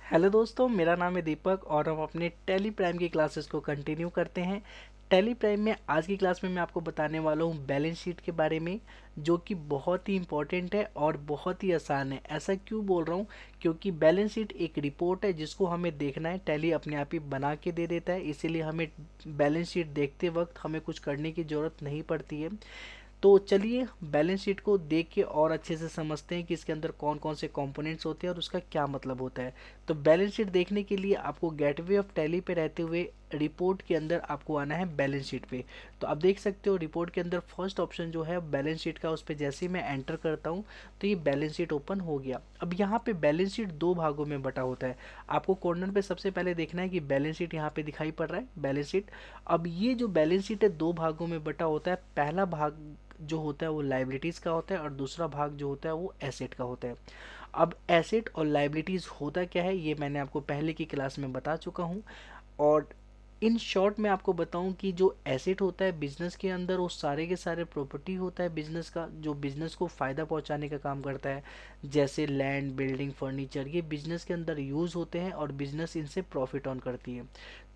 Hello दोस्तों, मेरा नाम है दीपक और हम अपने टैली प्राइम की क्लासेस को कंटिन्यू करते हैं। टैली प्राइम में आज की क्लास में मैं आपको बताने वाला हूँ बैलेंस शीट के बारे में, जो कि बहुत ही इंपॉर्टेंट है और बहुत ही आसान है। ऐसा क्यों बोल रहा हूँ? क्योंकि बैलेंस शीट एक रिपोर्ट है जिसको हमें देखना है। टैली अपने आप ही बना के दे देता है, इसीलिए हमें बैलेंस शीट देखते वक्त हमें कुछ करने की ज़रूरत नहीं पड़ती है। तो चलिए बैलेंस शीट को देख के और अच्छे से समझते हैं कि इसके अंदर कौन कौन से कंपोनेंट्स होते हैं और उसका क्या मतलब होता है। तो बैलेंस शीट देखने के लिए आपको गेटवे ऑफ टैली पे रहते हुए रिपोर्ट के अंदर आपको आना है बैलेंस शीट पे। तो आप देख सकते हो रिपोर्ट के अंदर फर्स्ट ऑप्शन जो है बैलेंस शीट का, उस पर जैसे ही मैं एंटर करता हूँ तो ये बैलेंस शीट ओपन हो गया। अब यहाँ पे बैलेंस शीट दो भागों में बटा होता है। आपको कॉर्नर पे सबसे पहले देखना है कि बैलेंस शीट यहाँ पे दिखाई पड़ रहा है, बैलेंस शीट। अब ये जो बैलेंस शीट है दो भागों में बटा होता है। पहला भाग जो होता है वो लाइबिलिटीज़ का होता है और दूसरा भाग जो होता है वो एसेट का होता है। अब एसेट और लाइबिलिटीज़ होता क्या है ये मैंने आपको पहले की क्लास में बता चुका हूँ। और इन शॉर्ट मैं आपको बताऊं कि जो एसेट होता है बिजनेस के अंदर वो सारे के सारे प्रॉपर्टी होता है बिजनेस का, जो बिजनेस को फ़ायदा पहुंचाने का काम करता है। जैसे लैंड, बिल्डिंग, फर्नीचर, ये बिजनेस के अंदर यूज़ होते हैं और बिजनेस इनसे प्रॉफिट ऑन करती है,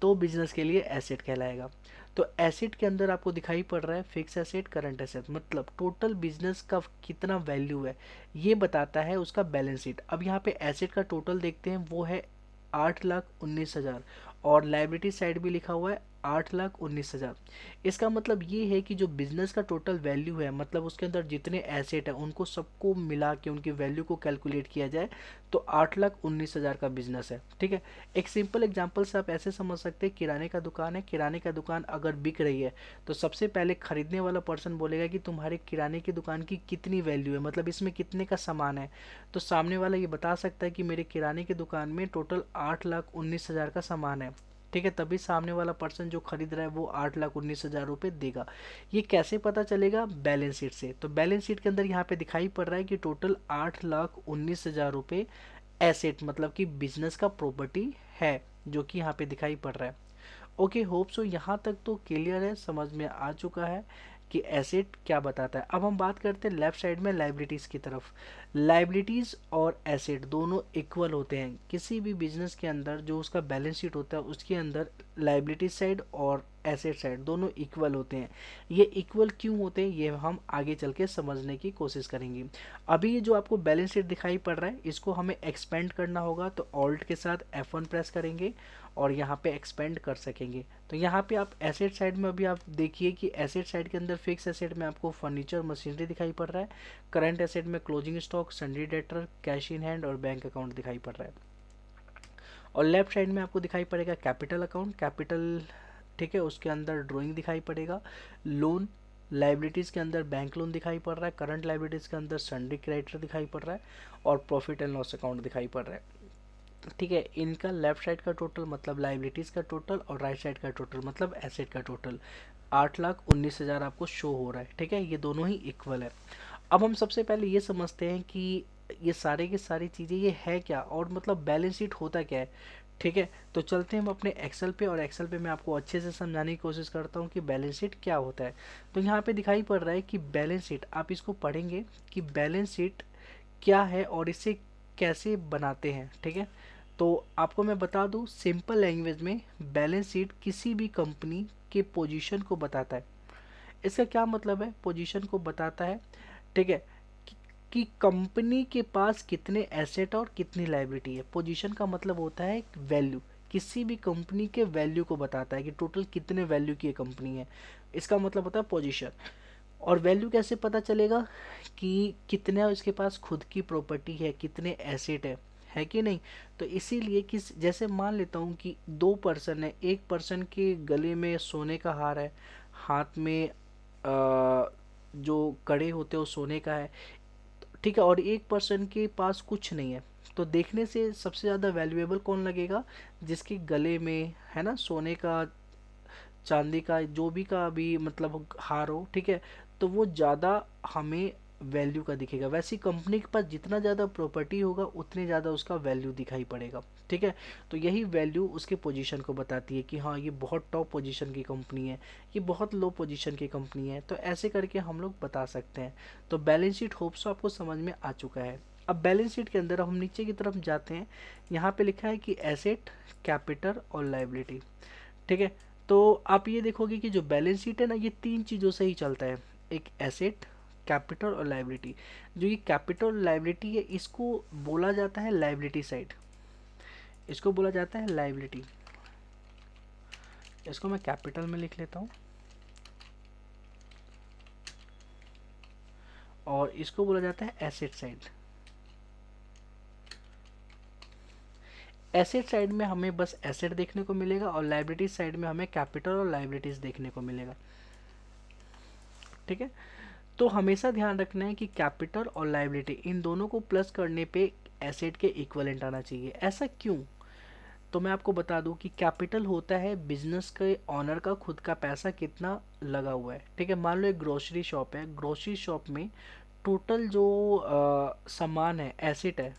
तो बिजनेस के लिए एसेट कहलाएगा। तो एसेट के अंदर आपको दिखाई पड़ रहा है फिक्स एसेट, करंट एसेट, मतलब टोटल बिजनेस का कितना वैल्यू है ये बताता है उसका बैलेंस शीट। अब यहाँ पे एसेट का टोटल देखते हैं, वो है 8,19,000 और लाइबिलिटी साइड भी लिखा हुआ है 8,19,000। इसका मतलब ये है कि जो बिजनेस का टोटल वैल्यू है, मतलब उसके अंदर जितने एसेट है उनको सबको मिला के उनकी वैल्यू को कैलकुलेट किया जाए तो 8,19,000 का बिजनेस है। ठीक है, एक सिंपल एग्जांपल से आप ऐसे समझ सकते हैं, किराने का दुकान है, किराने का दुकान अगर बिक रही है तो सबसे पहले खरीदने वाला पर्सन बोलेगा कि तुम्हारे किराने की दुकान की कितनी वैल्यू है, मतलब इसमें कितने का सामान है। तो सामने वाला ये बता सकता है कि मेरे किराने की दुकान में टोटल 8,19,000 का सामान है। ठीक है, तभी सामने वाला पर्सन जो खरीद रहा है वो 8,19,000 रुपये देगा। ये कैसे पता चलेगा? बैलेंस शीट से। तो बैलेंस शीट के अंदर यहाँ पे दिखाई पड़ रहा है कि टोटल 8,19,000 रुपये एसेट, मतलब कि बिजनेस का प्रॉपर्टी है, जो कि यहाँ पे दिखाई पड़ रहा है। ओके, होप सो यहाँ तक तो क्लियर है, समझ में आ चुका है कि एसेट क्या बताता है। अब हम बात करते हैं लेफ्ट साइड में लाइबिलिटीज़ की तरफ। लाइबिलिटीज़ और एसेट दोनों इक्वल होते हैं किसी भी बिजनेस के अंदर। जो उसका बैलेंस शीट होता है उसके अंदर लाइबिलिटी साइड और एसेट साइड दोनों इक्वल होते हैं। ये इक्वल क्यों होते हैं ये हम आगे चल के समझने की कोशिश करेंगे। अभी ये जो आपको बैलेंस शीट दिखाई पड़ रहा है इसको हमें एक्सपेंड करना होगा, तो ऑल्ट के साथ F1 प्रेस करेंगे और यहाँ पे एक्सपेंड कर सकेंगे। तो यहाँ पे आप एसेट साइड में अभी आप देखिए कि एसेट साइड के अंदर फिक्स एसेट में आपको फर्नीचर, मशीनरी दिखाई पड़ रहा है। करंट एसेट में closing stock, sundry debtor, cash in hand और बैंक अकाउंट दिखाई पड़ रहा है। और लेफ्ट साइड में आपको दिखाई पड़ेगा कैपिटल अकाउंट, कैपिटल। ठीक है, उसके अंदर ड्राइंग दिखाई पड़ेगा। लोन लाइबिलिटीज़ के अंदर बैंक लोन दिखाई पड़ रहा है, करंट लाइबिलिटीज़ के अंदर सन्ड्री क्रेडिटर दिखाई पड़ रहा है और प्रॉफिट एंड लॉस अकाउंट दिखाई पड़ रहा है। ठीक है, इनका लेफ्ट साइड का टोटल मतलब लाइबिलिटीज़ का टोटल और राइट साइड का टोटल मतलब एसेट का टोटल 8,19,000 आपको शो हो रहा है। ठीक है, ये दोनों ही इक्वल है। अब हम सबसे पहले ये समझते हैं कि ये सारे की सारी चीज़ें ये है क्या, और मतलब बैलेंस शीट होता क्या है। ठीक है, तो चलते हैं हम अपने एक्सेल पे और एक्सेल पे मैं आपको अच्छे से समझाने की कोशिश करता हूँ कि बैलेंस शीट क्या होता है। तो यहाँ पे दिखाई पड़ रहा है कि बैलेंस शीट, आप इसको पढ़ेंगे कि बैलेंस शीट क्या है और इसे कैसे बनाते हैं। ठीक है, तो आपको मैं बता दूं सिंपल लैंग्वेज में, बैलेंस शीट किसी भी कंपनी के पोजीशन को बताता है। इसका क्या मतलब है? पोजीशन को बताता है, ठीक है, कि, कि कंपनी के पास कितने एसेट और कितनी लायबिलिटी है। पोजीशन का मतलब होता है वैल्यू, किसी भी कंपनी के वैल्यू को बताता है कि टोटल कितने वैल्यू की कंपनी है। इसका मतलब होता है पोजीशन। और वैल्यू कैसे पता चलेगा? कि कितने उसके पास खुद की प्रॉपर्टी है, कितने एसेट है कि नहीं। तो इसीलिए कि जैसे मान लेता हूँ कि दो पर्सन है, एक पर्सन के गले में सोने का हार है, हाथ में जो कड़े होते हैं वो सोने का है। ठीक है, और एक पर्सन के पास कुछ नहीं है। तो देखने से सबसे ज़्यादा वैल्यूएबल कौन लगेगा? जिसके गले में है ना सोने का, चांदी का, जो भी का भी मतलब हार हो। ठीक है, तो वो ज़्यादा हमें वैल्यू का दिखेगा। वैसी कंपनी के पास जितना ज़्यादा प्रॉपर्टी होगा उतने ज़्यादा उसका वैल्यू दिखाई पड़ेगा। ठीक है, तो यही वैल्यू उसके पोजीशन को बताती है कि हाँ ये बहुत टॉप पोजीशन की कंपनी है, ये बहुत लो पोजीशन की कंपनी है। तो ऐसे करके हम लोग बता सकते हैं। तो बैलेंस शीट होप्स आपको समझ में आ चुका है। अब बैलेंस शीट के अंदर हम नीचे की तरफ जाते हैं, यहाँ पे लिखा है कि एसेट, कैपिटल और लाइबिलिटी। ठीक है, तो आप ये देखोगे कि जो बैलेंस शीट है ना, ये तीन चीज़ों से ही चलता है, एक एसेट, कैपिटल और लाइबिलिटी। जो ये कैपिटल और लाइबिलिटी है, इसको बोला जाता है लाइबिलिटी साइड, इसको बोला जाता है लाइबिलिटी। इसको मैं कैपिटल में लिख लेता हूँ और इसको बोला जाता है एसेट साइड। एसेट साइड में हमें बस एसेट देखने को मिलेगा और लाइबिलिटी साइड में हमें कैपिटल और लाइबिलिटीज देखने को मिलेगा। ठीक है, तो हमेशा ध्यान रखना है कि कैपिटल और लाइबिलिटी इन दोनों को प्लस करने पे एसेट के इक्विवेलेंट आना चाहिए। ऐसा क्यों? तो मैं आपको बता दूं कि कैपिटल होता है बिजनेस के ऑनर का खुद का पैसा कितना लगा हुआ है। ठीक है, मान लो एक ग्रोसरी शॉप है, ग्रोसरी शॉप में टोटल जो सामान है, एसेट है,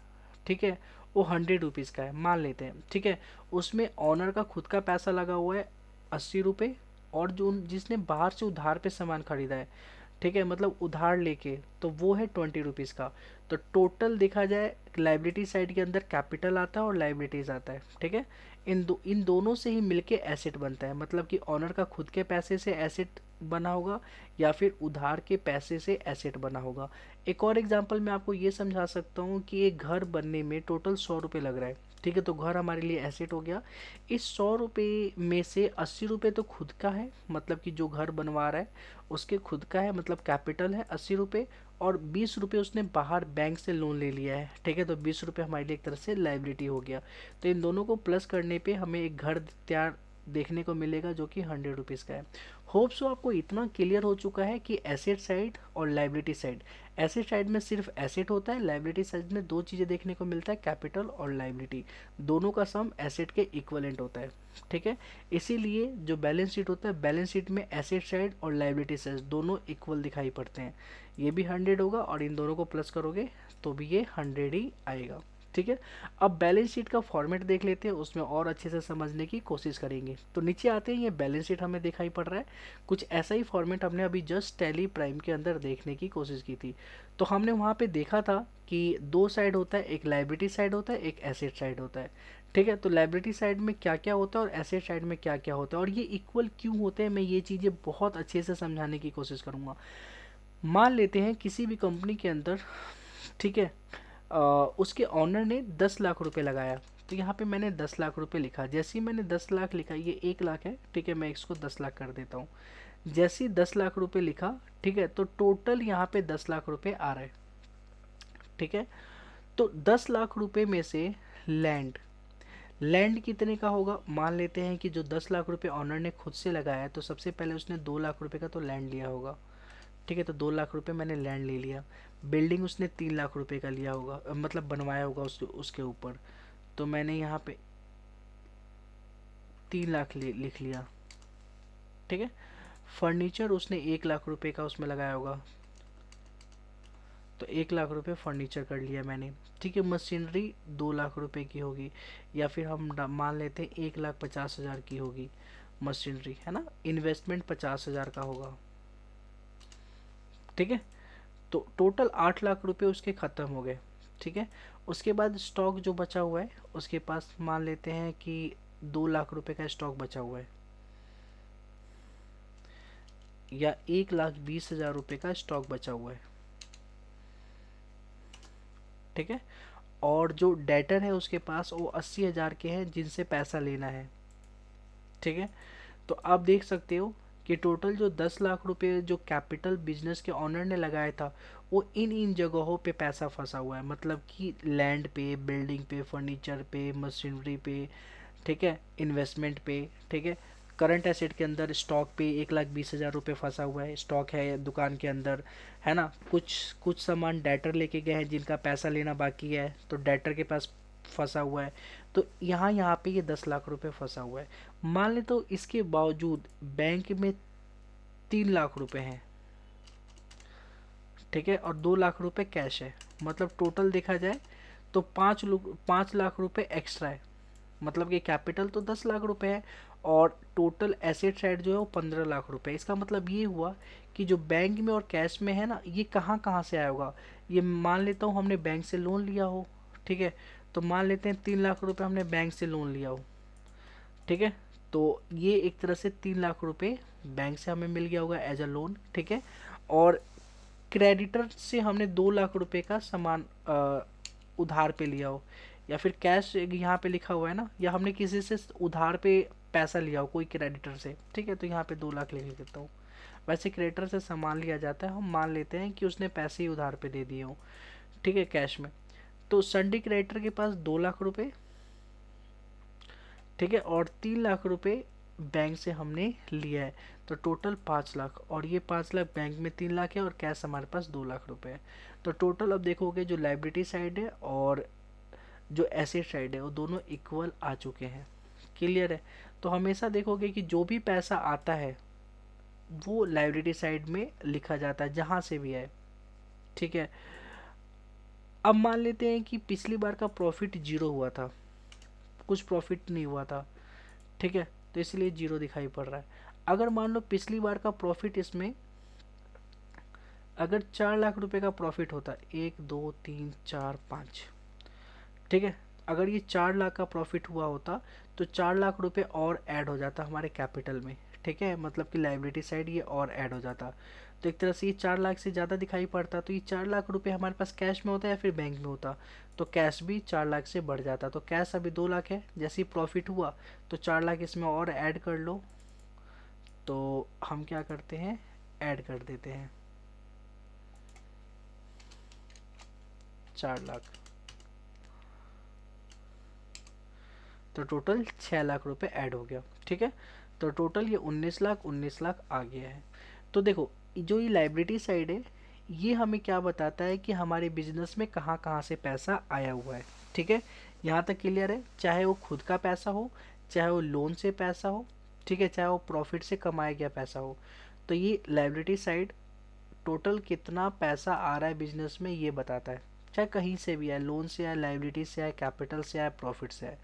ठीक है, वो 100 रुपीज़ का है मान लेते हैं। ठीक है, उसमें ऑनर का खुद का पैसा लगा हुआ है 80 रुपये, और जो जिसने बाहर से उधार पे सामान खरीदा है, ठीक है, मतलब उधार लेके, तो वो है 20 रुपीज़ का। तो टोटल देखा जाए लाइबिलिटी साइड के अंदर कैपिटल आता है और लाइबिलिटीज आता है। ठीक है, इन दोनों से ही मिलके एसेट बनता है, मतलब कि ऑनर का खुद के पैसे से एसेट बना होगा या फिर उधार के पैसे से एसेट बना होगा। एक और एग्जांपल मैं आपको ये समझा सकता हूँ कि एक घर बनने में टोटल 100 रुपये लग रहा है। ठीक है, तो घर हमारे लिए एसेट हो गया। इस 100 रुपये में से 80 रुपये तो खुद का है, मतलब कि जो घर बनवा रहा है उसके खुद का है, मतलब कैपिटल है 80 रुपये, और 20 रुपये उसने बाहर बैंक से लोन ले लिया है। ठीक है, तो 20 रुपये हमारे लिए एक तरह से लाइबिलिटी हो गया। तो इन दोनों को प्लस करने पे हमें एक घर तैयार देखने को मिलेगा जो कि 100 रुपीज़ का है। होप सो आपको इतना क्लियर हो चुका है कि एसेट साइड और लाइबिलिटी साइड, एसेट साइड में सिर्फ एसेट होता है, लाइबिलिटी साइड में दो चीज़ें देखने को मिलता है, कैपिटल और लाइबिलिटी, दोनों का सम एसेट के इक्वलेंट होता है। ठीक है, इसीलिए जो बैलेंस शीट होता है, बैलेंस शीट में एसेट साइड और लाइबिलिटी साइड दोनों इक्वल दिखाई पड़ते हैं। ये भी 100 होगा और इन दोनों को प्लस करोगे तो भी ये 100 ही आएगा। ठीक है, अब बैलेंस शीट का फॉर्मेट देख लेते हैं, उसमें और अच्छे से समझने की कोशिश करेंगे। तो नीचे आते हैं, ये बैलेंस शीट हमें दिखाई पड़ रहा है, कुछ ऐसा ही फॉर्मेट हमने अभी जस्ट टैली प्राइम के अंदर देखने की कोशिश की थी। तो हमने वहाँ पे देखा था कि दो साइड होता है, एक लाइबिलिटी साइड होता है, एक एसेट साइड होता है। ठीक है, तो लाइबिलिटी साइड में क्या क्या होता है और एसेट साइड में क्या क्या होता है और ये इक्वल क्यों होते हैं, मैं ये चीज़ें बहुत अच्छे से समझाने की कोशिश करूँगा। मान लेते हैं किसी भी कंपनी के अंदर, ठीक है, उसके ऑनर ने 10 लाख रुपए लगाया, तो यहाँ पे मैंने 10 लाख रुपए लिखा। जैसे ही मैंने 10 लाख लिखा, ये 1 लाख है, ठीक है, मैं इसको 10 लाख कर देता हूँ। जैसे ही 10 लाख रुपए लिखा, ठीक है, तो टोटल यहाँ पे 10 लाख रुपए आ रहे हैं। ठीक है, तो 10 लाख रुपए में से लैंड, लैंड कितने का होगा? मान लेते हैं कि जो 10 लाख रुपए ऑनर ने खुद से लगाया, तो सबसे पहले उसने 2 लाख रुपए का तो लैंड लिया होगा। ठीक है, तो 2 लाख रुपए मैंने लैंड ले लिया। बिल्डिंग उसने 3 लाख रुपए का लिया होगा, मतलब बनवाया होगा उसके ऊपर, तो मैंने यहाँ पे 3 लाख लिख लिया। ठीक है, फर्नीचर उसने 1 लाख रुपए का उसमें लगाया होगा, तो 1 लाख रुपए फर्नीचर कर लिया मैंने। ठीक है, मशीनरी 2 लाख रुपए की होगी, या फिर हम मान लेते हैं 1,50,000 की होगी मशीनरी, है ना, इन्वेस्टमेंट 50,000 का होगा। ठीक है, तो टोटल 8 लाख रुपए उसके ख़त्म हो गए। ठीक है, उसके बाद स्टॉक जो बचा हुआ है उसके पास, मान लेते हैं कि 2 लाख रुपए का स्टॉक बचा हुआ है, या 1,20,000 रुपए का स्टॉक बचा हुआ है। ठीक है, और जो डेटर है उसके पास वो 80,000 के हैं जिनसे पैसा लेना है। ठीक है, तो आप देख सकते हो कि टोटल जो 10 लाख रुपए जो कैपिटल बिजनेस के ऑनर ने लगाया था, वो इन जगहों पे पैसा फंसा हुआ है, मतलब कि लैंड पे, बिल्डिंग पे, फर्नीचर पे, मशीनरी पे, ठीक है, इन्वेस्टमेंट पे। ठीक है, करंट एसेट के अंदर स्टॉक पे 1,20,000 रुपये फंसा हुआ है, स्टॉक है दुकान के अंदर, है ना। कुछ कुछ सामान डेटर लेके गए हैं जिनका पैसा लेना बाकी है, तो डेटर के पास फंसा हुआ है। तो यहाँ यहाँ पे ये 10 लाख रुपए फंसा हुआ है। मान ले तो इसके बावजूद बैंक में 3 लाख रुपए हैं, ठीक है, और 2 लाख रुपए कैश है, मतलब टोटल देखा जाए तो 5 लाख रुपए एक्स्ट्रा है, मतलब कि कैपिटल तो 10 लाख रुपए है और टोटल एसेट साइड जो है वो 15 लाख रुपए। इसका मतलब ये हुआ कि जो बैंक में और कैश में है ना, ये कहाँ कहाँ से आया होगा। ये मान लेता हूँ हमने बैंक से लोन लिया हो, ठीक है, तो मान लेते हैं 3 लाख रुपए हमने बैंक से लोन लिया हो, ठीक है, तो ये एक तरह से 3 लाख रुपए बैंक से हमें मिल गया होगा एज अ लोन, ठीक है। और क्रेडिटर से हमने 2 लाख रुपए का सामान उधार पे लिया हो, या फिर कैश यहाँ पे लिखा हुआ है ना, या हमने किसी से उधार पे पैसा लिया हो कोई क्रेडिटर से, ठीक है, तो यहाँ पे 2 लाख लिख देता हूँ। वैसे क्रेडिटर से सामान लिया जाता है, हम मान लेते हैं कि उसने पैसे ही उधार पे दे दिए हो, ठीक है, कैश में। तो संडी क्रेडिटर के पास 2 लाख रुपए, ठीक है, और 3 लाख रुपए बैंक से हमने लिया है, तो टोटल 5 लाख, और ये 5 लाख बैंक में 3 लाख है और कैश हमारे पास 2 लाख रुपए है। तो टोटल अब देखोगे जो लाइबिलिटी साइड है और जो एसेट साइड है वो दोनों इक्वल आ चुके हैं। क्लियर है। तो हमेशा देखोगे कि जो भी पैसा आता है वो लाइबिलिटी साइड में लिखा जाता है जहाँ से भी आए, ठीक है। अब मान लेते हैं कि पिछली बार का प्रॉफिट जीरो हुआ था, कुछ प्रॉफिट नहीं हुआ था, ठीक है, तो इसलिए जीरो दिखाई पड़ रहा है। अगर मान लो पिछली बार का प्रॉफिट इसमें अगर 4 लाख रुपए का प्रॉफिट होता, 1 2 3 4 5, ठीक है, अगर ये 4 लाख का प्रॉफिट हुआ होता तो 4 लाख रुपए और ऐड हो जाता हमारे कैपिटल में, ठीक है, मतलब कि लाइबिलिटी साइड ये और ऐड हो जाता। तो एक तरह से ये 4 लाख से ज़्यादा दिखाई पड़ता, तो ये 4 लाख रुपए हमारे पास कैश में होता या फिर बैंक में होता, तो कैश भी 4 लाख से बढ़ जाता। तो कैश अभी 2 लाख है, जैसे ही प्रॉफिट हुआ तो 4 लाख इसमें और ऐड कर लो, तो हम क्या करते हैं, ऐड कर देते हैं 4 लाख, तो टोटल 6 लाख रुपए ऐड हो गया, ठीक है। तो टोटल ये 19 लाख आ गया है। तो देखो जो ये लाइबिलिटी साइड है ये हमें क्या बताता है कि हमारे बिजनेस में कहाँ कहाँ से पैसा आया हुआ है, ठीक है। यहाँ तक क्लियर है, चाहे वो खुद का पैसा हो, चाहे वो लोन से पैसा हो, ठीक है, चाहे वो प्रॉफिट से कमाया गया पैसा हो। तो ये लाइबिलिटी साइड टोटल कितना पैसा आ रहा है बिजनेस में ये बताता है, चाहे कहीं से भी आए, लोन से आए, लाइबिलिटी से आए, कैपिटल से आए, प्रॉफिट से आए।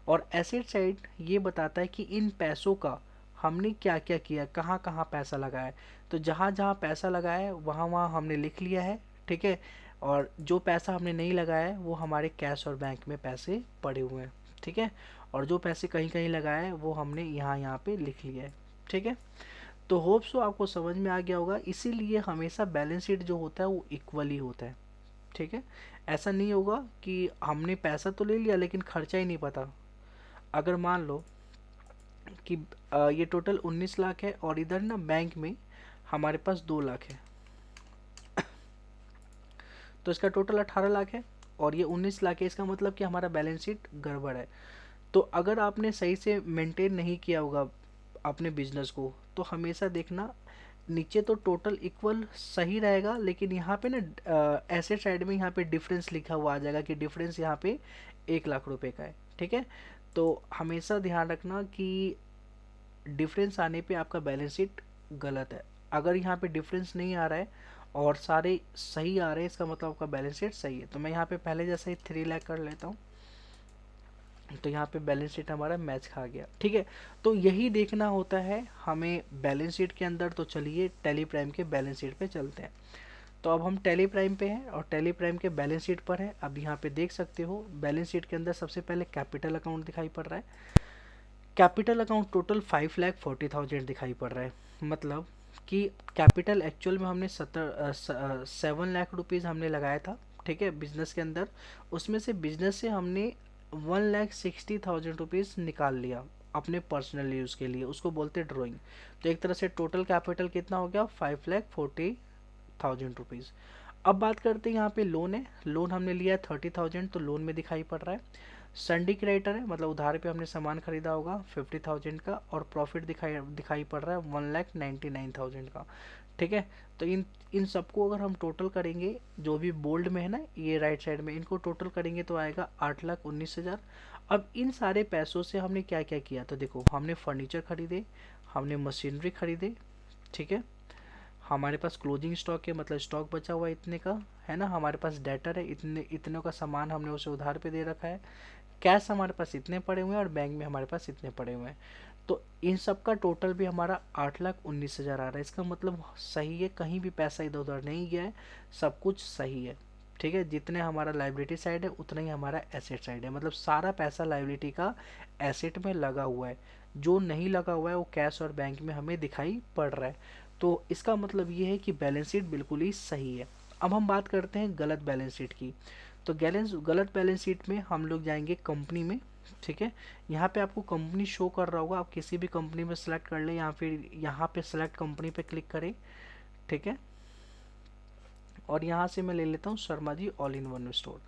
और एसेट साइड ये बताता है कि इन पैसों का हमने क्या क्या किया, कहाँ कहाँ पैसा लगाया है। तो जहाँ जहाँ पैसा लगाया है वहाँ वहाँ हमने लिख लिया है, ठीक है। और जो पैसा हमने नहीं लगाया है वो हमारे कैश और बैंक में पैसे पड़े हुए हैं, ठीक है। और जो पैसे कहीं कहीं लगाए हैं वो हमने यहाँ यहाँ पे लिख लिया है, ठीक है। तो होप सो आपको समझ में आ गया होगा। इसीलिए हमेशा बैलेंस शीट जो होता है वो इक्वली होता है, ठीक है। ऐसा नहीं होगा कि हमने पैसा तो ले लिया लेकिन खर्चा ही नहीं पता। अगर मान लो कि ये टोटल 19 लाख है और इधर ना बैंक में हमारे पास 2 लाख है, तो इसका टोटल 18 लाख है और ये 19 लाख है, इसका मतलब कि हमारा बैलेंस शीट गड़बड़ है। तो अगर आपने सही से मेंटेन नहीं किया होगा अपने बिजनेस को तो हमेशा देखना नीचे तो टोटल इक्वल सही रहेगा, लेकिन यहाँ पे ना एसेट साइड में यहाँ पे डिफरेंस लिखा हुआ आ जाएगा कि डिफरेंस यहाँ पे 1 लाख रुपए का है, ठीक है। तो हमेशा ध्यान रखना कि डिफरेंस आने पे आपका बैलेंस शीट गलत है। अगर यहाँ पे डिफरेंस नहीं आ रहा है और सारे सही आ रहे हैं इसका मतलब आपका बैलेंस शीट सही है। तो मैं यहाँ पे पहले जैसे ही 3 लाख कर लेता हूँ, तो यहाँ पे बैलेंस शीट हमारा मैच खा गया, ठीक है। तो यही देखना होता है हमें बैलेंस शीट के अंदर। तो चलिए टैली प्राइम के बैलेंस शीट पे चलते हैं। तो अब हम टैली प्राइम पे हैं और टैली प्राइम के बैलेंस शीट पर है। अब यहाँ पे देख सकते हो बैलेंस शीट के अंदर सबसे पहले कैपिटल अकाउंट दिखाई पड़ रहा है। कैपिटल अकाउंट टोटल 5,40,000 दिखाई पड़ रहा है, मतलब कि कैपिटल एक्चुअल में हमने 7 लाख रुपीज़ हमने लगाया था, ठीक है, बिजनेस के अंदर। उसमें से बिजनेस से हमने 1,60,000 रुपीज़ निकाल लिया अपने पर्सनल यूज़ के लिए, उसको बोलते हैं ड्राइंग। तो एक तरह से टोटल कैपिटल कितना हो गया, 5,40,000 रुपीज़। अब बात करते हैं यहाँ पे लोन है। लोन हमने लिया 30,000, तो लोन में दिखाई पड़ रहा है। संडी क्रेडिटर है, मतलब उधार पे हमने सामान खरीदा होगा 50,000 का, और प्रॉफिट दिखाई दिखाई पड़ रहा है 1,99,000 का, ठीक है। तो इन सबको अगर हम टोटल करेंगे, जो भी बोल्ड में है ना ये राइट साइड में, इनको टोटल करेंगे तो आएगा 8,19,000। अब इन सारे पैसों से हमने क्या क्या किया, तो देखो हमने फर्नीचर खरीदे, हमने मशीनरी खरीदे, ठीक है, हमारे पास क्लोजिंग स्टॉक है, मतलब स्टॉक बचा हुआ है इतने का, है ना, हमारे पास डेटर है, इतने इतने का सामान हमने उसे उधार पे दे रखा है। कैश हमारे पास इतने पड़े हुए हैं और बैंक में हमारे पास इतने पड़े हुए हैं। तो इन सब का टोटल भी हमारा 8,19,000 आ रहा है। इसका मतलब सही है, कहीं भी पैसा इधर उधर नहीं गया है, सब कुछ सही है। ठीक है, जितने हमारा लाइबिलिटी साइड है उतना ही हमारा एसेट साइड है, मतलब सारा पैसा लाइबिलिटी का एसेट में लगा हुआ है। जो नहीं लगा हुआ है वो कैश और बैंक में हमें दिखाई पड़ रहा है। तो इसका मतलब ये है कि बैलेंस शीट बिल्कुल ही सही है। अब हम बात करते हैं गलत बैलेंस शीट की। तो गलत बैलेंस शीट में हम लोग जाएंगे कंपनी में। ठीक है, यहाँ पे आपको कंपनी शो कर रहा होगा, आप किसी भी कंपनी में सेलेक्ट कर ले, या फिर यहाँ पे सेलेक्ट कंपनी पे क्लिक करें। ठीक है, और यहाँ से मैं ले लेता हूँ Sharma ji all in one store.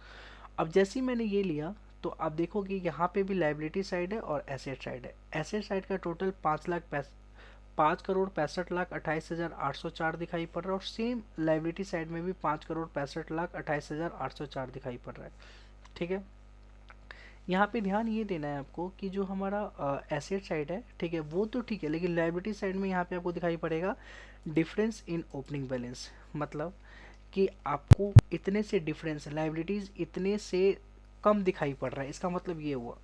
अब जैसे ही मैंने ये लिया तो आप देखो कि यहाँ पे भी लाइबिलिटी साइड है और एसेट साइड है। एसेट साइड का टोटल 5,65,28,28,804 दिखाई पड़ रहा है, और सेम लाइबिलिटी साइड में भी 5,65,28,804 दिखाई पड़ रहा है। ठीक है, यहाँ पे ध्यान ये देना है आपको कि जो हमारा एसेट साइड है, ठीक है, वो तो ठीक है, लेकिन लाइबिलिटी साइड में यहाँ पे आपको दिखाई पड़ेगा डिफरेंस इन ओपनिंग बैलेंस। मतलब कि आपको इतने से डिफरेंस, लाइबिलिटीज इतने से कम दिखाई पड़ रहा है, इसका मतलब ये हुआ।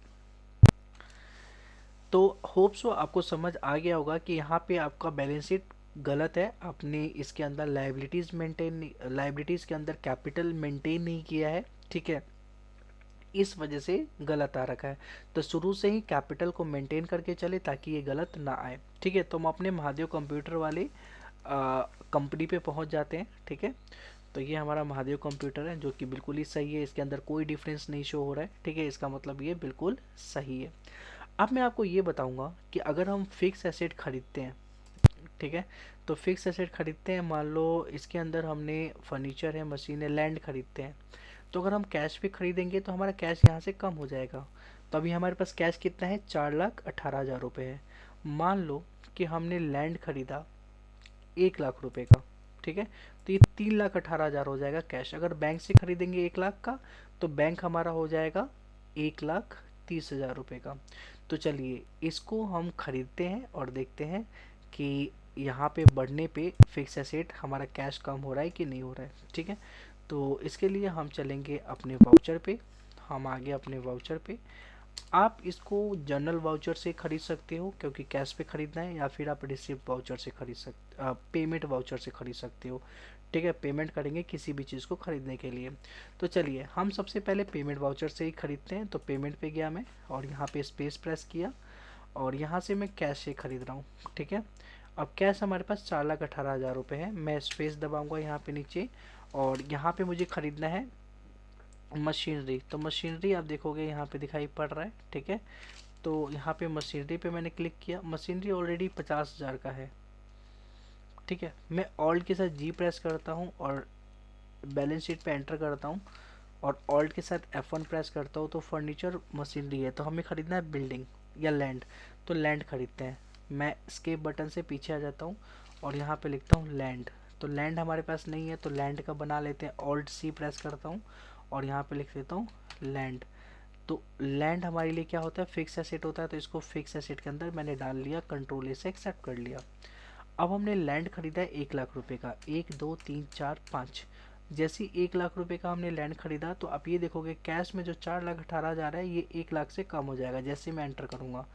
तो होप सो आपको समझ आ गया होगा कि यहाँ पे आपका बैलेंस शीट गलत है, आपने इसके अंदर लाइबिलिटीज के अंदर कैपिटल मेंटेन नहीं किया है। ठीक है, इस वजह से गलत आ रखा है। तो शुरू से ही कैपिटल को मेंटेन करके चले ताकि ये गलत ना आए। ठीक है, तो हम अपने महादेव कंप्यूटर वाले कंपनी पे पहुंच जाते हैं। ठीक है, तो ये हमारा महादेव कंप्यूटर है जो कि बिल्कुल ही सही है, इसके अंदर कोई डिफरेंस नहीं शो हो रहा है। ठीक है, इसका मतलब ये बिल्कुल सही है। अब मैं आपको ये बताऊंगा कि अगर हम फिक्स एसेट खरीदते हैं, ठीक है, तो फिक्स एसेट खरीदते हैं, मान लो इसके अंदर हमने फर्नीचर है, मशीन है, लैंड खरीदते हैं, तो अगर हम कैश पे खरीदेंगे तो हमारा कैश यहाँ से कम हो जाएगा। तो अभी हमारे पास कैश कितना है, 4,18,000 रुपये है। मान लो कि हमने लैंड खरीदा 1,00,000 रुपये का। ठीक है, तो ये 3,18,000 हो जाएगा कैश। अगर बैंक से खरीदेंगे 1,00,000 का, तो बैंक हमारा हो जाएगा 1,30,000 रुपये का। तो चलिए इसको हम खरीदते हैं और देखते हैं कि यहाँ पे बढ़ने पे फिक्स एसेट हमारा कैश कम हो रहा है कि नहीं हो रहा है। ठीक है, तो इसके लिए हम चलेंगे अपने वाउचर पे। हम आगे अपने वाउचर पे, आप इसको जनरल वाउचर से खरीद सकते हो क्योंकि कैश पे खरीदना है, या फिर आप रिसिप्ट वाउचर से खरीद सकते, पेमेंट वाउचर से खरीद सकते हो। ठीक है, पेमेंट करेंगे किसी भी चीज़ को खरीदने के लिए। तो चलिए हम सबसे पहले पेमेंट वाउचर से ही खरीदते हैं। तो पेमेंट पे गया मैं और यहाँ पे स्पेस प्रेस किया, और यहाँ से मैं कैश से खरीद रहा हूँ। ठीक है, अब कैश हमारे पास 4,18,000 रुपये है। मैं स्पेस दबाऊंगा यहाँ पे नीचे, और यहाँ पे मुझे खरीदना है मशीनरी। तो मशीनरी आप देखोगे यहाँ पे दिखाई पड़ रहा है। ठीक है, तो यहाँ पे मशीनरी पे मैंने क्लिक किया, मशीनरी ऑलरेडी 50,000 का है। ठीक है, मैं ऑल्ट के साथ जी प्रेस करता हूँ और बैलेंस शीट पे एंटर करता हूँ, और ऑल्ट के साथ F1 प्रेस करता हूँ, तो फर्नीचर मशीनरी है, तो हमें खरीदना है बिल्डिंग या लैंड। तो लैंड खरीदते हैं। मैं स्केप बटन से पीछे आ जाता हूँ और यहाँ पे लिखता हूँ लैंड। तो लैंड हमारे पास नहीं है, तो लैंड का बना लेते हैं। ऑल्ट C प्रेस करता हूँ और यहाँ पे लिख देता हूँ लैंड। तो लैंड हमारे लिए क्या होता है, फिक्स एसेट होता है, तो इसको फिक्स एसेट के अंदर मैंने डाल लिया, कंट्रोल A से एक्सेप्ट कर लिया। अब हमने लैंड खरीदा है 1,00,000 रुपये का, 1, 2, 3, 4, 5। जैसे ही 1,00,000 रुपये का हमने लैंड खरीदा, तो आप ये देखोगे कैश में जो 4,18,000 है ये 1,00,000 से कम हो जाएगा जैसे मैं एंटर करूँगा।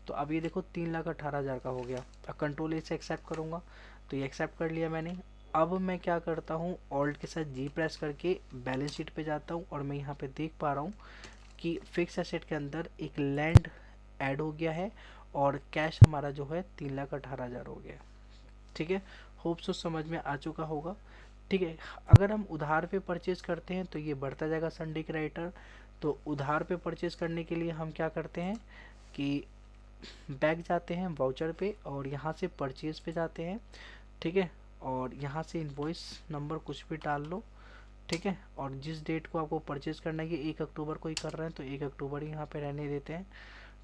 तो अब ये देखो 3,18,000 का हो गया। अब कंट्रोल ए से एक्सेप्ट करूँगा, तो ये एक्सेप्ट कर लिया मैंने। अब मैं क्या करता हूँ, ऑल्ट के साथ जी प्रेस करके बैलेंस शीट पे जाता हूँ, और मैं यहाँ पे देख पा रहा हूँ कि फिक्स एसेट के अंदर एक लैंड ऐड हो गया है, और कैश हमारा जो है 3,18,000 हो गया। ठीक है, होप सो समझ में आ चुका होगा। ठीक है, अगर हम उधार पे परचेज करते हैं तो ये बढ़ता जाएगा संडे क्रेडिटर। तो उधार पे परचेज करने के लिए हम क्या करते हैं कि बैक जाते हैं वाउचर पे, और यहाँ से परचेज पे जाते हैं। ठीक है, और यहाँ से इनवॉइस नंबर कुछ भी डाल लो। ठीक है, और जिस डेट को आपको परचेज करना है, ये 1 अक्टूबर को ही कर रहे हैं, तो 1 अक्टूबर ही यहाँ पे रहने देते हैं।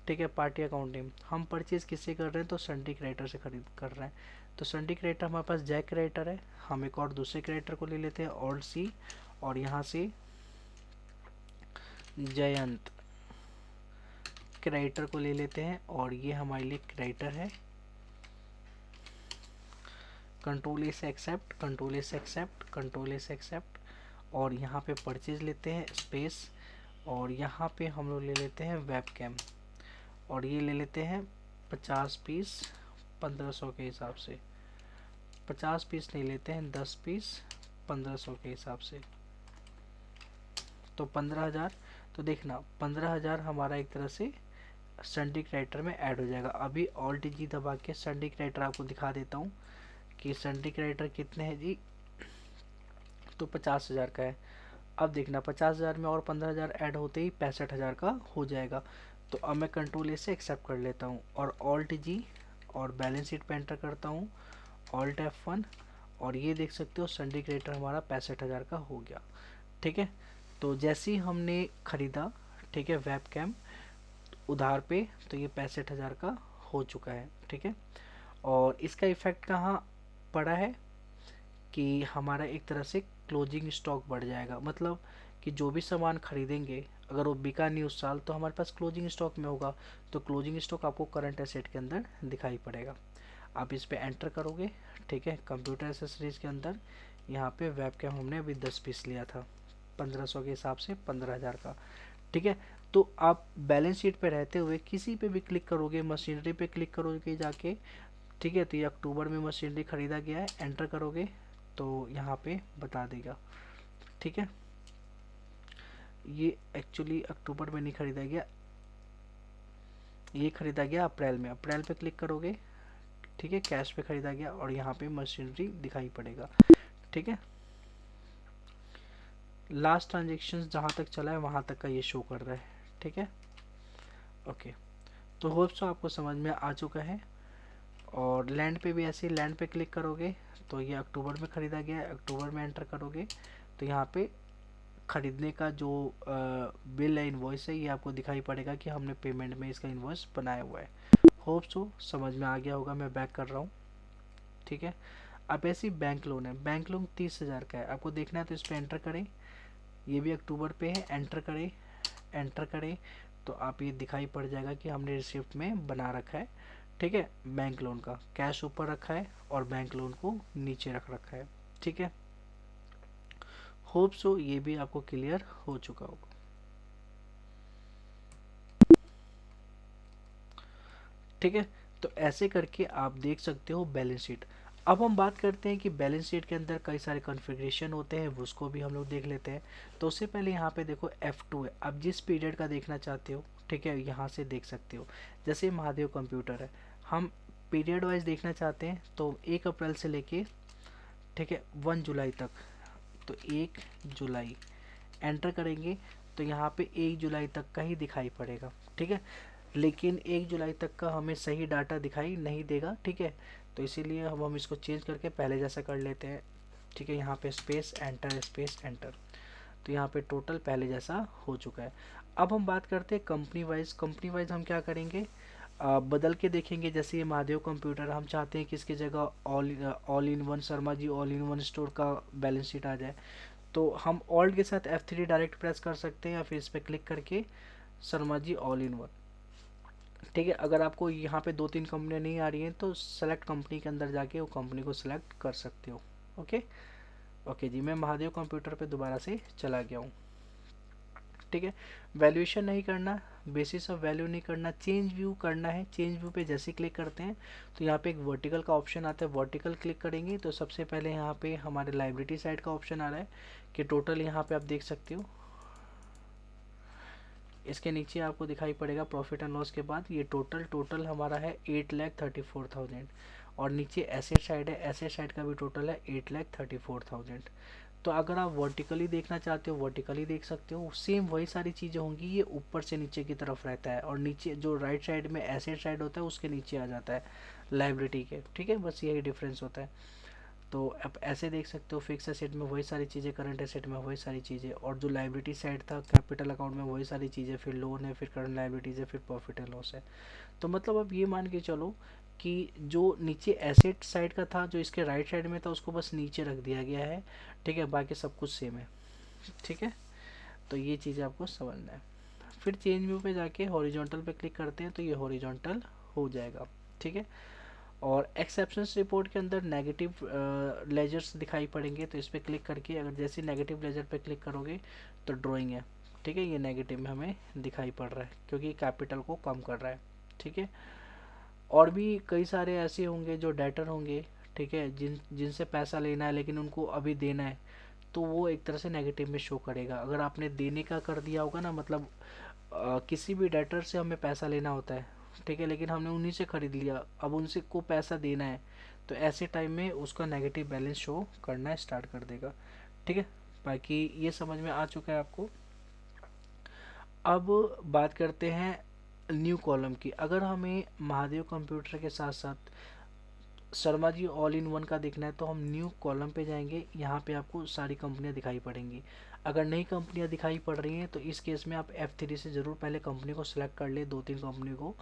ठीक है, पार्टी अकाउंट नेम हम परचेज किससे कर रहे हैं, तो संडे क्रेडिटर से खरीद कर रहे हैं। तो संडे क्रेडिटर हमारे पास जैक क्रेडिटर है, हम एक और दूसरे क्रेडिटर को ले लेते हैं, ऑल्ट C, और यहाँ से जयंत क्रेडिटर को ले लेते हैं, और ये हमारे लिए क्रेडिटर है। कंट्रोल A से एक्सेप्ट, कंट्रोल A से एक्सेप्ट, कंट्रोल A से एक्सेप्ट, और यहाँ पे परचेज लेते हैं स्पेस, और यहाँ पे हम लोग ले लेते हैं वेब कैम, और ये ले लेते हैं 50 पीस 1500 के हिसाब से। 50 पीस नहीं लेते हैं, 10 पीस 1500 के हिसाब से, तो 15,000। तो देखना 15,000 हमारा एक तरह से संडे क्रेडिटर में ऐड हो जाएगा। अभी ऑल्ट जी दबा के संडे क्रेडिटर आपको दिखा देता हूँ कि संडे क्रेडिटर कितने हैं जी। तो 50,000 का है। अब देखना 50,000 में और 15,000 ऐड होते ही 65,000 का हो जाएगा। तो अब मैं कंट्रोल ए से एक्सेप्ट कर लेता हूँ और ऑल्ट जी और बैलेंस शीट पे एंटर करता हूँ, ऑल्ट F1, और ये देख सकते हो संडे क्रेडिटर हमारा 65,000 का हो गया। ठीक है, तो जैसे ही हमने खरीदा, ठीक है, वेब कैम उधार पे, तो ये 65,000 का हो चुका है। ठीक है, और इसका इफेक्ट कहाँ पड़ा है कि हमारा एक तरह से क्लोजिंग स्टॉक बढ़ जाएगा। मतलब कि जो भी सामान खरीदेंगे अगर वो बिका नहीं उस साल, तो हमारे पास क्लोजिंग स्टॉक में होगा, तो क्लोजिंग स्टॉक आपको करंट एसेट के अंदर दिखाई पड़ेगा। आप इस पे एंटर करोगे, ठीक है, कंप्यूटर एसेसरीज के अंदर यहाँ पे वेब कैम हमने अभी 10 पीस लिया था 1500 के हिसाब से 15,000 का। ठीक है, तो आप बैलेंस शीट पे रहते हुए किसी पे भी क्लिक करोगे, मशीनरी पे क्लिक करोगे जाके, ठीक है, तो ये अक्टूबर में मशीनरी खरीदा गया है, एंटर करोगे तो यहाँ पे बता देगा। ठीक है, ये एक्चुअली अक्टूबर में नहीं खरीदा गया, ये खरीदा गया अप्रैल में। अप्रैल पे क्लिक करोगे, ठीक है, कैश पे खरीदा गया और यहाँ पे मशीनरी दिखाई पड़ेगा। ठीक है, लास्ट ट्रांजेक्शन जहाँ तक चला है वहाँ तक का ये शो कर रहा है। ठीक है, ओके, तो होप सो आपको समझ में आ चुका है। और लैंड पे भी ऐसे ही लैंड पे क्लिक करोगे तो ये अक्टूबर में ख़रीदा गया है, अक्टूबर में एंटर करोगे तो यहाँ पे ख़रीदने का जो बिल है, इन्वॉइस है, ये आपको दिखाई पड़ेगा कि हमने पेमेंट में इसका इन्वॉइस बनाया हुआ है। होप सो समझ में आ गया होगा, मैं बैक कर रहा हूँ। ठीक है, अब ऐसी बैंक लोन है, बैंक लोन 30,000 का है, आपको देखना है तो इस पर एंटर करें। ये भी अक्टूबर पे है, एंटर करें, एंटर करें तो आप ये दिखाई पड़ जाएगा कि हमने रिसिप्ट में बना रखा है। ठीक है, बैंक लोन का कैश ऊपर रखा है और बैंक लोन को नीचे रख रखा है। ठीक है, होप सो ये भी आपको क्लियर हो चुका होगा। ठीक है, तो ऐसे करके आप देख सकते हो बैलेंस शीट। अब हम बात करते हैं कि बैलेंस शीट के अंदर कई सारे कॉन्फ़िगरेशन होते हैं, उसको भी हम लोग देख लेते हैं। तो उससे पहले यहाँ पे देखो F2 है, आप जिस पीरियड का देखना चाहते हो, ठीक है, यहाँ से देख सकते हो। जैसे महादेव कंप्यूटर है, हम पीरियड वाइज देखना चाहते हैं तो 1 अप्रैल से लेके, ठीक है, 1 जुलाई तक, तो 1 जुलाई एंटर करेंगे तो यहाँ पे 1 जुलाई तक का ही दिखाई पड़ेगा। ठीक है, लेकिन 1 जुलाई तक का हमें सही डाटा दिखाई नहीं देगा। ठीक है, तो इसीलिए हम इसको चेंज करके पहले जैसा कर लेते हैं। ठीक है, यहाँ पे स्पेस एंटर, स्पेस एंटर, तो यहाँ पे टोटल पहले जैसा हो चुका है। अब हम बात करते हैं कंपनी वाइज। कंपनी वाइज हम क्या करेंगे, बदल के देखेंगे। जैसे ये महादेव कंप्यूटर, हम चाहते हैं कि इसकी जगह all in one Sharma ji all in one store का बैलेंस शीट आ जाए, तो हम ऑल्ट के साथ F3 डायरेक्ट प्रेस कर सकते हैं या फिर इस पर क्लिक करके Sharma ji all in one. ठीक है, अगर आपको यहाँ पे 2-3 कंपनियाँ नहीं आ रही हैं तो सेलेक्ट कंपनी के अंदर जाके वो कंपनी को सिलेक्ट कर सकते हो। ओके, ओके जी, मैं महादेव कंप्यूटर पे दोबारा से चला गया हूँ। ठीक है, वैल्यूएशन नहीं करना, बेसिस ऑफ वैल्यू नहीं करना, चेंज व्यू करना है। चेंज व्यू पे जैसे क्लिक करते हैं तो यहाँ पे एक वर्टिकल का ऑप्शन आता है, वर्टिकल क्लिक करेंगे तो सबसे पहले यहाँ पे हमारे लाइबिलिटी साइड का ऑप्शन आ रहा है कि टोटल यहाँ पे आप देख सकते हो। इसके नीचे आपको दिखाई पड़ेगा प्रॉफिट एंड लॉस के बाद ये टोटल हमारा है 8,34,000, और नीचे एसेट साइड है, एसेट साइड का भी टोटल है 8,34,000। तो अगर आप वर्टिकली देखना चाहते हो वर्टिकली देख सकते हो, सेम वही सारी चीज़ें होंगी, ये ऊपर से नीचे की तरफ रहता है और नीचे जो राइट साइड में एसेट साइड होता है उसके नीचे आ जाता है लाइबिलिटी के। ठीक है, बस यही डिफरेंस होता है। तो आप ऐसे देख सकते हो, फिक्स एसेट में वही सारी चीज़ें, करंट एसेट में वही सारी चीज़ें, और जो लाइबिलिटी साइड था कैपिटल अकाउंट में वही सारी चीज़ें, फिर लोन है, फिर करंट लाइबिलिटीज़ है, फिर प्रॉफिट एंड लॉस है। तो मतलब अब ये मान के चलो कि जो नीचे एसेट साइड का था, जो इसके राइट साइड में था, उसको बस नीचे रख दिया गया है। ठीक है, बाकी सब कुछ सेम है। ठीक है, तो ये चीज़ आपको समझना है। फिर चेंज व्यू पे जाके हॉरिजॉन्टल पे क्लिक करते हैं तो ये हॉरिजॉन्टल हो जाएगा। ठीक है, और एक्सेप्शंस रिपोर्ट के अंदर नेगेटिव लेजर्स दिखाई पड़ेंगे, तो इस पर क्लिक करके अगर जैसे नेगेटिव लेजर पे क्लिक करोगे तो ड्राइंग है, ठीक है, ये नेगेटिव में हमें दिखाई पड़ रहा है क्योंकि कैपिटल को कम कर रहा है। ठीक है, और भी कई सारे ऐसे होंगे जो डेटर होंगे, ठीक है, जिनसे पैसा लेना है लेकिन उनको अभी देना है, तो वो एक तरह से नेगेटिव में शो करेगा। अगर आपने देने का कर दिया होगा ना, मतलब किसी भी डेटर से हमें पैसा लेना होता है, ठीक है, लेकिन हमने उन्हीं से खरीद लिया, अब उनसे को पैसा देना है, तो ऐसे टाइम में उसका नेगेटिव बैलेंस शो करना स्टार्ट कर देगा। ठीक है, बाकी ये समझ में आ चुका है आपको। अब बात करते हैं न्यू कॉलम की। अगर हमें महादेव कंप्यूटर के साथ साथ Sharma ji all in one का देखना है तो हम न्यू कॉलम पे जाएंगे। यहाँ पे आपको सारी कंपनियाँ दिखाई पड़ेंगी। अगर नई कंपनियाँ दिखाई पड़ रही हैं तो इस केस में आप F3 से ज़रूर पहले कंपनी को सिलेक्ट कर ले, 2-3 कंपनी को,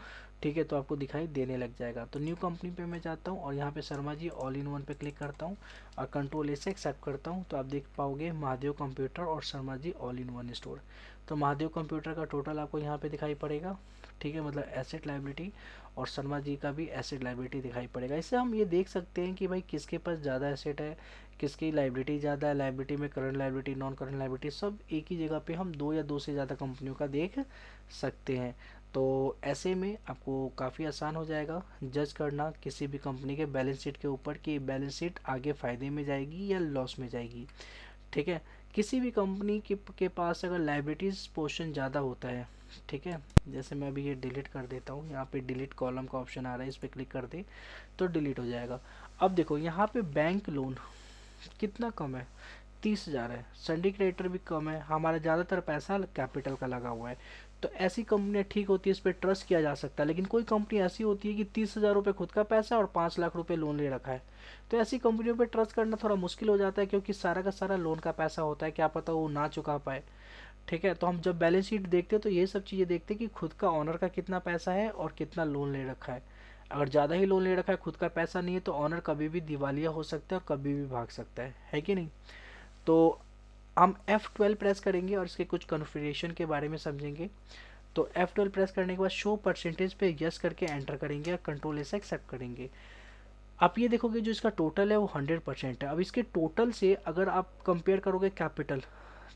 ठीक है, तो आपको दिखाई देने लग जाएगा। तो न्यू कंपनी पे मैं जाता हूँ और यहाँ पे Sharma ji all in one पे क्लिक करता हूँ और कंट्रोल A से एक्सेप्ट करता हूँ, तो आप देख पाओगे महादेव कंप्यूटर और Sharma ji all in one store. तो महादेव कंप्यूटर का टोटल आपको यहाँ पे दिखाई पड़ेगा, ठीक है, मतलब एसेट लाइबिलिटी, और शर्मा जी का भी एसेट लाइबिलिटी दिखाई पड़ेगा। इससे हम ये देख सकते हैं कि भाई किसके पास ज़्यादा एसेट है, किसकी लाइबिलिटी ज़्यादा है। लाइबिलिटी में current liability, non current liability, सब एक ही जगह पे हम दो या दो से ज़्यादा कंपनियों का देख सकते हैं। तो ऐसे में आपको काफ़ी आसान हो जाएगा जज करना किसी भी कंपनी के बैलेंस शीट के ऊपर कि बैलेंस शीट आगे फ़ायदे में जाएगी या लॉस में जाएगी। ठीक है, किसी भी कंपनी के पास अगर लाइबिलिटीज़ पोर्शन ज़्यादा होता है, ठीक है, जैसे मैं अभी ये डिलीट कर देता हूँ, यहाँ पे डिलीट कॉलम का ऑप्शन आ रहा है, इस पर क्लिक कर दे तो डिलीट हो जाएगा। अब देखो यहाँ पे बैंक लोन कितना कम है, 30,000 है। सिंडिकेट क्रेडिटर भी कम है, हमारा ज़्यादातर पैसा कैपिटल का लगा हुआ है। तो ऐसी कंपनियाँ ठीक होती है, इस पर ट्रस्ट किया जा सकता है। लेकिन कोई कंपनी ऐसी होती है कि 30,000 रुपये खुद का पैसा और 5 लाख रुपए लोन ले रखा है, तो ऐसी कंपनियों पे ट्रस्ट करना थोड़ा मुश्किल हो जाता है क्योंकि सारा का सारा लोन का पैसा होता है, क्या पता वो ना चुका पाए। ठीक है, तो हम जब बैलेंस शीट देखते हैं तो ये सब चीज़ें देखते हैं कि खुद का ऑनर का कितना पैसा है और कितना लोन ले रखा है। अगर ज़्यादा ही लोन ले रखा है, खुद का पैसा नहीं है, तो ऑनर कभी भी दिवालिया हो सकता है और कभी भी भाग सकता है कि नहीं। तो हम F12 प्रेस करेंगे और इसके कुछ कन्फिगरेशन के बारे में समझेंगे। तो F12 प्रेस करने के बाद शो परसेंटेज पे यस करके एंटर करेंगे और कंट्रोल से एक्सेप्ट करेंगे। आप ये देखोगे जो इसका टोटल है वो 100% है। अब इसके टोटल से अगर आप कंपेयर करोगे कैपिटल,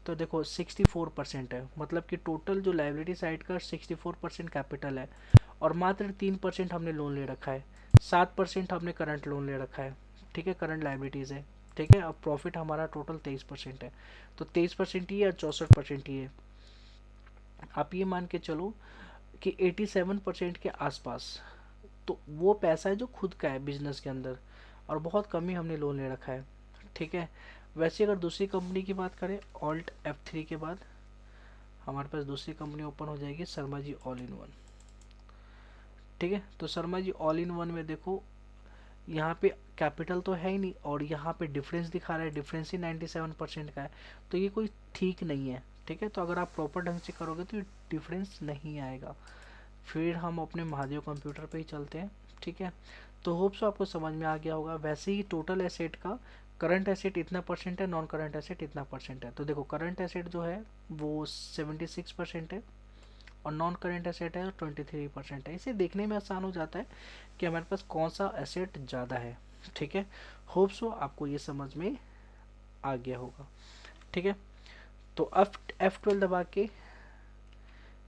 तो देखो 64% है, मतलब कि टोटल जो लाइबिलिटी साइड का 64% कैपिटल है और मात्र 3% हमने लोन ले रखा है, 7% हमने करंट लोन ले रखा है, ठीक है, करंट लाइबिलिटीज़ है। ठीक है, अब प्रॉफिट हमारा टोटल 23% है, तो 23% ही है और 64% ही है। आप ये मान के चलो कि 87% के आसपास तो वो पैसा है जो खुद का है बिजनेस के अंदर, और बहुत कम ही हमने लोन ले रखा है। ठीक है, वैसे अगर दूसरी कंपनी की बात करें, ऑल्ट F3 के बाद हमारे पास दूसरी कंपनी ओपन हो जाएगी, Sharma ji all in one. ठीक है, तो Sharma ji all in one में देखो यहाँ पे कैपिटल तो है ही नहीं और यहाँ पे डिफरेंस दिखा रहा है, डिफरेंस ही 97% का है, तो ये कोई ठीक नहीं है। ठीक है, तो अगर आप प्रॉपर ढंग से करोगे तो ये डिफरेंस नहीं आएगा। फिर हम अपने महादेव कंप्यूटर पे ही चलते हैं। ठीक है, तो होप्स आपको समझ में आ गया होगा। वैसे ही टोटल एसेट का करंट एसेट इतना परसेंट है, नॉन करंट एसेट इतना परसेंट है। तो देखो करंट एसेट जो है वो 76% है और नॉन करंट एसेट है 23% है। इसे देखने में आसान हो जाता है कि हमारे पास कौन सा एसेट ज़्यादा है। ठीक है, होप्स हो आपको ये समझ में आ गया होगा। ठीक है, तो F12 दबा के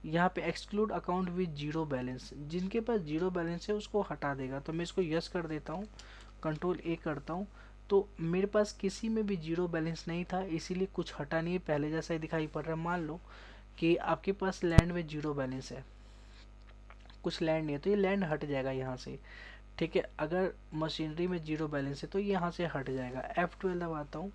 यहाँ पे exclude account with zero balance, जिनके पास जीरो बैलेंस है उसको हटा देगा। तो मैं इसको यस कर देता हूँ, कंट्रोल A करता हूँ, तो मेरे पास किसी में भी जीरो बैलेंस नहीं था, इसीलिए कुछ हटा नहीं है, पहले जैसा ही दिखाई पड़ रहा है। मान लो कि आपके पास लैंड में जीरो बैलेंस है, कुछ लैंड नहीं है, तो ये लैंड हट जाएगा यहाँ से। ठीक है, अगर मशीनरी में जीरो बैलेंस है तो ये यहाँ से हट जाएगा। F12 दबाता हूँ।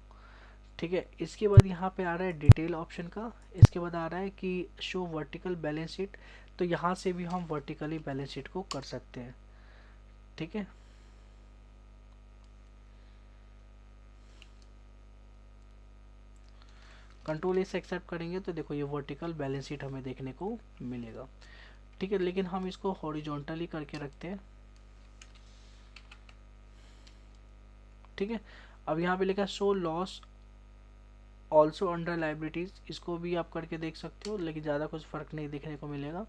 ठीक है, इसके बाद यहाँ पे आ रहा है डिटेल ऑप्शन का, इसके बाद आ रहा है कि शो वर्टिकल बैलेंस शीट, तो यहाँ से भी हम वर्टिकली बैलेंस शीट को कर सकते हैं। ठीक है, कंट्रोल से एक्सेप्ट करेंगे तो देखो ये वर्टिकल बैलेंस शीट हमें देखने को मिलेगा। ठीक है, लेकिन हम इसको हॉरिजॉन्टली करके रखते हैं। ठीक है, अब यहाँ पे लिखा show loss also under liabilities, इसको भी आप करके देख सकते हो, लेकिन ज़्यादा कुछ फ़र्क नहीं देखने को मिलेगा।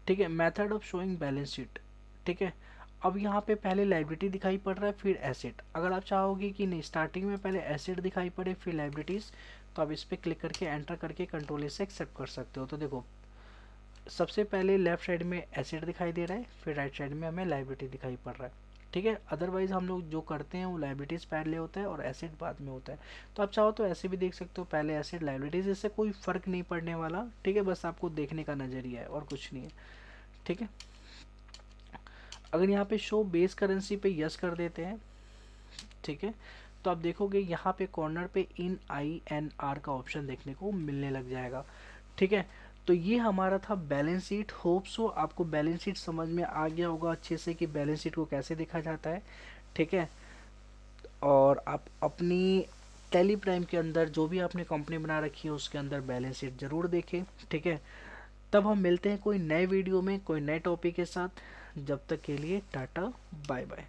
ठीक है, method of showing balance sheet. ठीक है, अब यहाँ पे पहले लाइबिलिटी दिखाई पड़ रहा है फिर एसेट। अगर आप चाहोगे कि नहीं स्टार्टिंग में पहले एसेट दिखाई पड़े फिर लाइबिलिटीज़, तो आप इस पर क्लिक करके एंटर करके कंट्रोल ए से एक्सेप्ट कर सकते हो। तो देखो सबसे पहले लेफ्ट साइड में एसेट दिखाई दे रहा है, फिर राइट साइड में हमें लाइबिलिटी दिखाई पड़ रहा है, ठीक है। अदरवाइज हम लोग जो करते हैं वो लाइबिलिटीज़ पहले होता है और एसेट बाद में होता है। तो आप चाहो तो ऐसे भी देख सकते हो, पहले एसेट लाइबिलिटीज़, इससे कोई फ़र्क नहीं पड़ने वाला, ठीक है, बस आपको देखने का नज़रिया है और कुछ नहीं है, ठीक है। अगर यहाँ पे शो बेस करेंसी पे यस कर देते हैं, ठीक है, तो आप देखोगे यहाँ पे कॉर्नर पे इन INR का ऑप्शन देखने को मिलने लग जाएगा, ठीक है। तो ये हमारा था बैलेंस शीट। होप सो आपको बैलेंस शीट समझ में आ गया होगा अच्छे से कि बैलेंस शीट को कैसे देखा जाता है, ठीक है। और आप अपनी टैली प्राइम के अंदर जो भी आपने कंपनी बना रखी है उसके अंदर बैलेंस शीट ज़रूर देखें, ठीक है। तब हम मिलते हैं कोई नए वीडियो में कोई नए टॉपिक के साथ। जब तक के लिए टाटा बाय बाय।